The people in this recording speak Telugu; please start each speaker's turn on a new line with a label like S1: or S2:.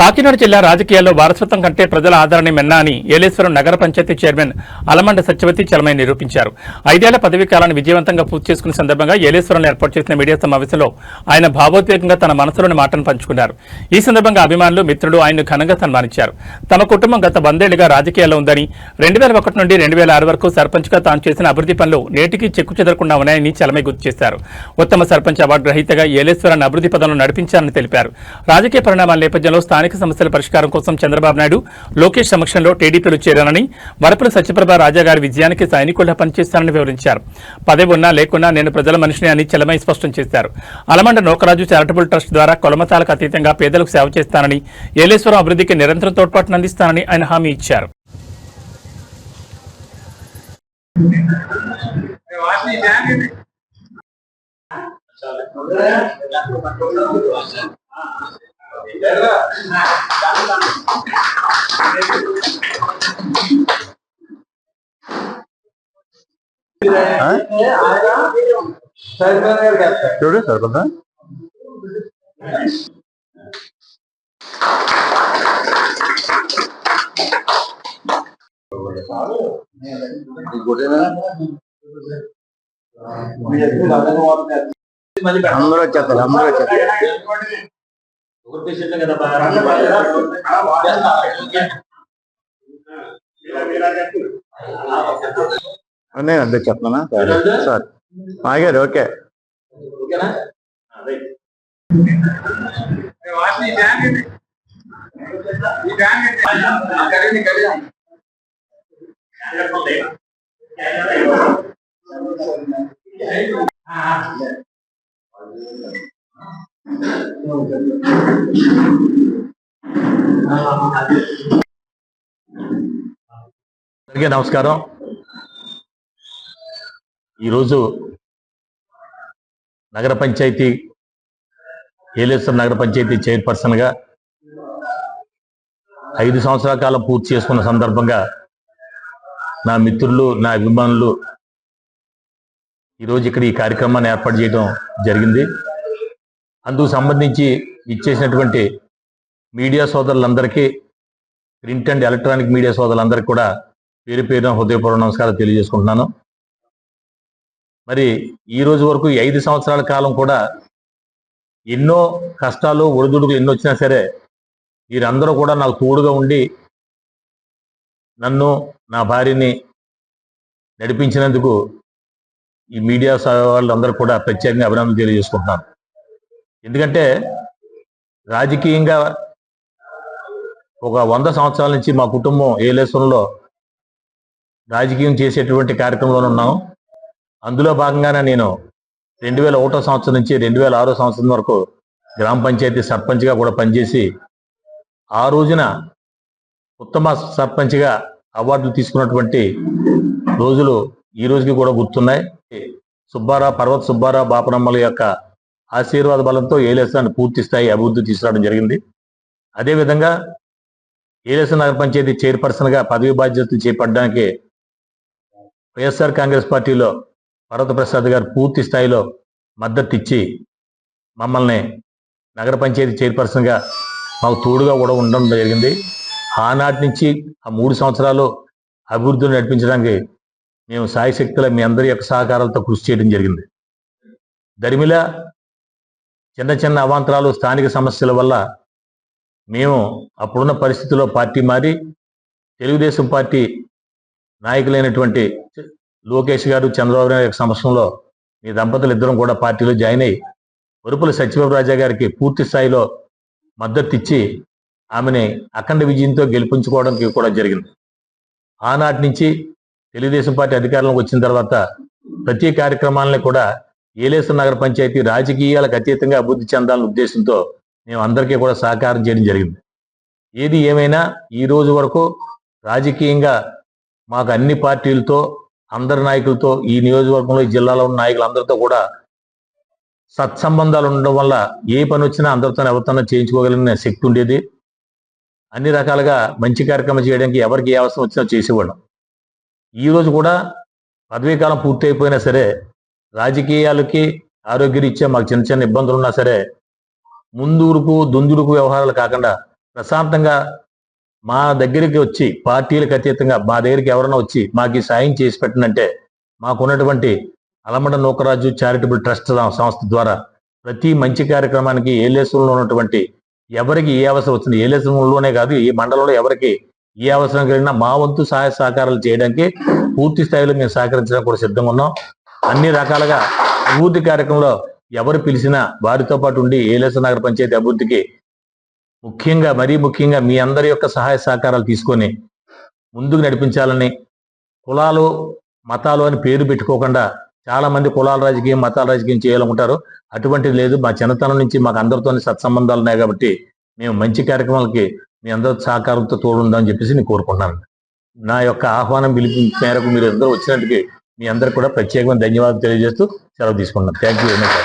S1: కాకినాడ జిల్లా రాజకీయాల్లో వారసత్వం కంటే ప్రజల ఆదరణ మెన్నా అని ఏలేశ్వరం నగర పంచాయతీ చైర్మన్ అలమండ సత్యవతి చలమై నిరూపించారు. 5 ఏళ్ల పదవీ కాలాన్ని విజయవంతంగా పూర్తి చేసుకున్న సందర్భంగా ఏలేశ్వరంలో ఏర్పాటు చేసిన మీడియా సమావేశంలో ఆయన భావోద్వేగంగా తన మనసులోని మాటను పంచుకున్నారు. ఈ సందర్భంగా అభిమానులు, మిత్రులు ఆయన్ను ఘనంగా సన్మానించారు. తమ కుటుంబం గత 100 ఏళ్లుగా రాజకీయాల్లో ఉందని, 2001 నుండి 2006 వరకు సర్పంచ్గా తాను చేసిన అభివృద్ధి పనులు నేటికి చెక్కు చెదరకుండా ఉన్నాయని చలమై గుర్తు చేశారు. ఉత్తమ సర్పంచ్ అవార్డు గ్రహీతగా ఏలేశ్వరాన్ని అభివృద్ధి పదంలో నడిపించారని తెలిపారు. రాజకీయ పరిణామాల నేపథ్యంలో స్థానిక సమస్యల పరిష్కారం కోసం చంద్రబాబు నాయుడు, లోకేష్ సమక్షంలో టీడీపీలో చేరానని, వరపుల సత్యప్రభ రాజా గారి విజయానికి సైనికుల్లా పనిచేస్తారని వివరించారు. పదవి ఉన్నా లేకున్నా నేను ప్రజల మనిషిని అని చలమై స్పష్టం చేశారు. అలమండ నోకరాజు చారిటబుల్ ట్రస్ట్ ద్వారా కులమతాలకు అతీతంగా పేదలకు సేవ చేస్తానని, ఏలేశ్వరం అభివృద్ధికి నిరంతరం తోడ్పాటును అందిస్తానని ఆయన హామీ ఇచ్చారు.
S2: చూడు సరిపోతా అందరూ వచ్చేస్తారు. నేను అంతే చెప్తానా సార్? ఆగారు. ఓకే
S3: నమస్కారం. ఈరోజు నగర పంచాయతీ ఏలేశ్వరం నగర పంచాయతీ చైర్పర్సన్గా 5 సంవత్సరాల కాలం పూర్తి చేసుకున్న సందర్భంగా నా మిత్రులు, నా అభిమానులు ఈరోజు ఇక్కడ ఈ కార్యక్రమాన్ని ఏర్పాటు చేయడం జరిగింది. అందుకు సంబంధించి ఇచ్చేసినటువంటి మీడియా సోదరులందరికీ, ప్రింట్ అండ్ ఎలక్ట్రానిక్ మీడియా సోదరులందరికీ కూడా పేరు పేరున హృదయపూర్వక నమస్కారం తెలియజేసుకుంటున్నాను. మరి ఈ రోజు వరకు 5 సంవత్సరాల కాలం కూడా ఎన్నో కష్టాలు, ఒడిదుడుకులు ఎన్నో వచ్చినా సరే వీరందరూ కూడా నాకు తోడుగా ఉండి నన్ను, నా భార్యని నడిపించినందుకు ఈ మీడియా వాళ్ళందరూ కూడా ప్రత్యేకంగా అభినందనలు తెలియజేసుకుంటున్నాను. ఎందుకంటే రాజకీయంగా ఒక 100 సంవత్సరాల నుంచి మా కుటుంబం ఏలేశ్వరంలో రాజకీయం చేసేటువంటి కార్యక్రమంలో ఉన్నాం. అందులో భాగంగానే నేను 2001 సంవత్సరం నుంచి 2006 సంవత్సరం వరకు గ్రామ పంచాయతీ సర్పంచ్గా కూడా పనిచేసి ఆ రోజున ఉత్తమ సర్పంచ్గా అవార్డులు తీసుకున్నటువంటి రోజులు ఈ రోజుకి కూడా గుర్తున్నాయి. పర్వత సుబ్బారావు బాపనమ్మల యొక్క ఆశీర్వాద బలంతో ఏలేశ్వరాన్ని పూర్తి స్థాయి అభివృద్ధి తీసుకురావడం జరిగింది. అదేవిధంగా ఏలేశ్వరం నగర పంచాయతీ చైర్పర్సన్గా పదవి బాధ్యతలు చేపట్టడానికి వైఎస్ఆర్ కాంగ్రెస్ పార్టీలో పర్వత ప్రసాద్ గారు పూర్తి స్థాయిలో మద్దతు ఇచ్చి మమ్మల్ని నగర పంచాయతీ చైర్పర్సన్గా మాకు తోడుగా కూడా ఉండడం జరిగింది. ఆనాటి నుంచి ఆ 3 సంవత్సరాలు అభివృద్ధిని నడిపించడానికి మేము సాయశక్తుల మీ అందరి యొక్క సహకారాలతో కృషి చేయడం జరిగింది. దరిమిల చిన్న చిన్న అవాంతరాలు, స్థానిక సమస్యల వల్ల మేము అప్పుడున్న పరిస్థితుల్లో పార్టీ మారి తెలుగుదేశం పార్టీ నాయకులైనటువంటి లోకేష్ గారు, చంద్రబాబు నాయుడు యొక్క సమక్షంలో మీ దంపతులు ఇద్దరం కూడా పార్టీలో జాయిన్ అయ్యి వరపుల సత్యప్రభ రాజా గారికి పూర్తి స్థాయిలో మద్దతు ఇచ్చి ఆమెని అఖండ విజయంతో గెలిపించుకోవడానికి కూడా జరిగింది. ఆనాటి నుంచి తెలుగుదేశం పార్టీ అధికారంలోకి వచ్చిన తర్వాత ప్రతి కార్యక్రమాలని కూడా ఏలేశ్వరం నగర పంచాయతీ రాజకీయాలకు అతీతంగా అభివృద్ధి చెందాలనే ఉద్దేశంతో మేము అందరికీ కూడా సహకారం చేయడం జరిగింది. ఏది ఏమైనా ఈ రోజు వరకు రాజకీయంగా మాకు అన్ని పార్టీలతో, అందరి నాయకులతో, ఈ నియోజకవర్గంలో, ఈ జిల్లాలో ఉన్న నాయకులందరితో కూడా సత్సంబంధాలు ఉండడం వల్ల ఏ పని వచ్చినా అందరితో ఎవరితోనో చేయించుకోగలిగిన శక్తి ఉండేది. అన్ని రకాలుగా మంచి కార్యక్రమం చేయడానికి ఎవరికి ఏ అవసరం వచ్చినా చేసేవాళ్ళం. ఈరోజు కూడా పదవీకాలం పూర్తి అయిపోయినా సరే రాజకీయాలకి ఆరోగ్యరీత్యా మాకు చిన్న చిన్న ఇబ్బందులు ఉన్నా సరే ముందుకు దుందుడుకు వ్యవహారాలు కాకుండా ప్రశాంతంగా మా దగ్గరికి వచ్చి పార్టీలకు అతీతంగా మా దగ్గరికి ఎవరైనా వచ్చి మాకు ఈ సాయం చేసి పెట్టనంటే మాకున్నటువంటి అలమండ నూకరాజు చారిటబుల్ ట్రస్ట్ సంస్థ ద్వారా ప్రతి మంచి కార్యక్రమానికి ఏలేశ్వరంలో ఉన్నటువంటి ఎవరికి ఏ అవసరం వచ్చింది, ఏలేశ్వరంలోనే కాదు ఈ మండలంలో ఎవరికి ఏ అవసరం కలిగినా మా వంతు సహాయ సహకారాలు చేయడానికి పూర్తి స్థాయిలో మేము సహకరించడానికి కూడా సిద్ధంగా ఉన్నాం. అన్ని రకాలుగా అభివృద్ధి కార్యక్రమంలో ఎవరు పిలిచినా వారితో పాటు ఉండి ఏలేశ్వర నగర పంచాయతీ అభివృద్ధికి మరీ ముఖ్యంగా మీ అందరి యొక్క సహాయ సహకారాలు తీసుకొని ముందుకు నడిపించాలని, కులాలు మతాలు అని పేరు పెట్టుకోకుండా చాలా మంది కులాల రాజకీయం మతాల రాజకీయం చేయాలనుకుంటారు. అటువంటిది లేదు. మా చిన్నతనం నుంచి మాకు అందరితో సత్సంబంధాలు ఉన్నాయి కాబట్టి మేము మంచి కార్యక్రమాలకి మీ అందరి సహకారంతో తోడుందని చెప్పేసి నేను కోరుకుంటున్నాను. నా యొక్క ఆహ్వానం పిలిపి మేరకు మీరు అందరూ వచ్చినందుకు మీ అందరికి కూడా ప్రత్యేకమైన ధన్యవాదాలు తెలియజేస్తూ సెలవు తీసుకుంటున్నాను. Thank you very much.